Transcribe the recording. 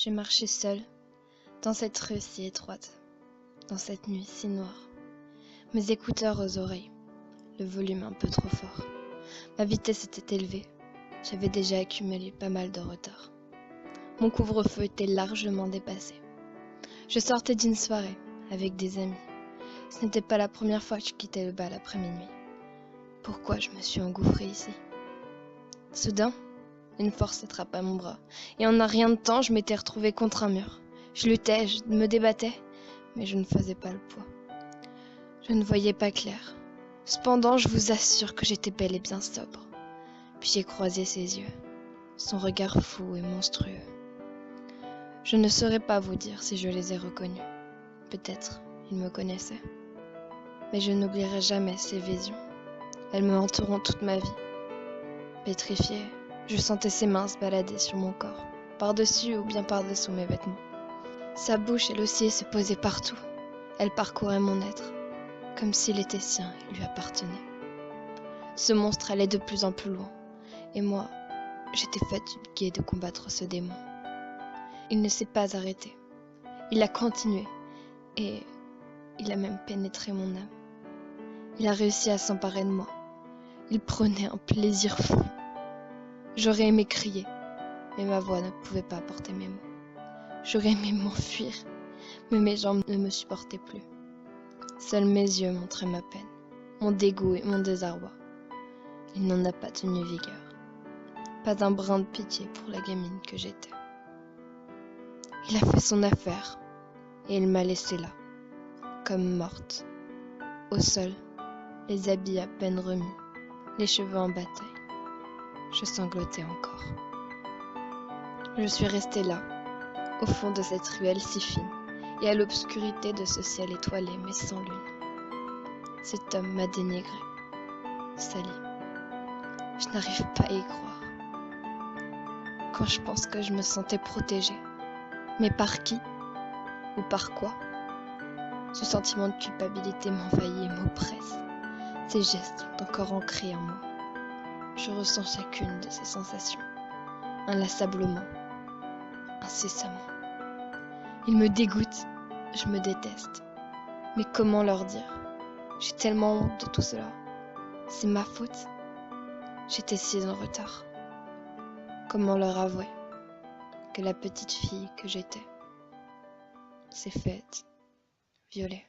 Je marchais seule, dans cette rue si étroite, dans cette nuit si noire. Mes écouteurs aux oreilles, le volume un peu trop fort. Ma vitesse était élevée, j'avais déjà accumulé pas mal de retard. Mon couvre-feu était largement dépassé. Je sortais d'une soirée avec des amis. Ce n'était pas la première fois que je quittais le bal après minuit. Pourquoi je me suis engouffrée ici? Soudain, une force attrapa mon bras, et en un rien de temps, je m'étais retrouvée contre un mur. Je luttais, je me débattais, mais je ne faisais pas le poids. Je ne voyais pas clair. Cependant, je vous assure que j'étais bel et bien sobre. Puis j'ai croisé ses yeux, son regard fou et monstrueux. Je ne saurais pas vous dire si je les ai reconnus. Peut-être, ils me connaissaient. Mais je n'oublierai jamais ces visions. Elles me hanteront toute ma vie. Pétrifiée, je sentais ses mains se balader sur mon corps, par-dessus ou bien par-dessous mes vêtements. Sa bouche, elle aussi, se posait partout. Elle parcourait mon être, comme s'il était sien et lui appartenait. Ce monstre allait de plus en plus loin, et moi, j'étais fatiguée de combattre ce démon. Il ne s'est pas arrêté. Il a continué, et il a même pénétré mon âme. Il a réussi à s'emparer de moi. Il prenait un plaisir fou. J'aurais aimé crier, mais ma voix ne pouvait pas porter mes mots. J'aurais aimé m'enfuir, mais mes jambes ne me supportaient plus. Seuls mes yeux montraient ma peine, mon dégoût et mon désarroi. Il n'en a pas tenu vigueur. Pas un brin de pitié pour la gamine que j'étais. Il a fait son affaire, et il m'a laissée là, comme morte, au sol, les habits à peine remis, les cheveux en bataille. Je sanglotais encore. Je suis restée là, au fond de cette ruelle si fine, et à l'obscurité de ce ciel étoilé mais sans lune. Cet homme m'a dénigré, sali. Je n'arrive pas à y croire. Quand je pense que je me sentais protégée, mais par qui? Ou par quoi? Ce sentiment de culpabilité m'envahit et m'oppresse. Ces gestes sont encore ancrés en moi. Je ressens chacune de ces sensations, inlassablement, incessamment. Ils me dégoûtent, je me déteste. Mais comment leur dire? J'ai tellement honte de tout cela. C'est ma faute. J'étais si en retard. Comment leur avouer que la petite fille que j'étais s'est faite violer?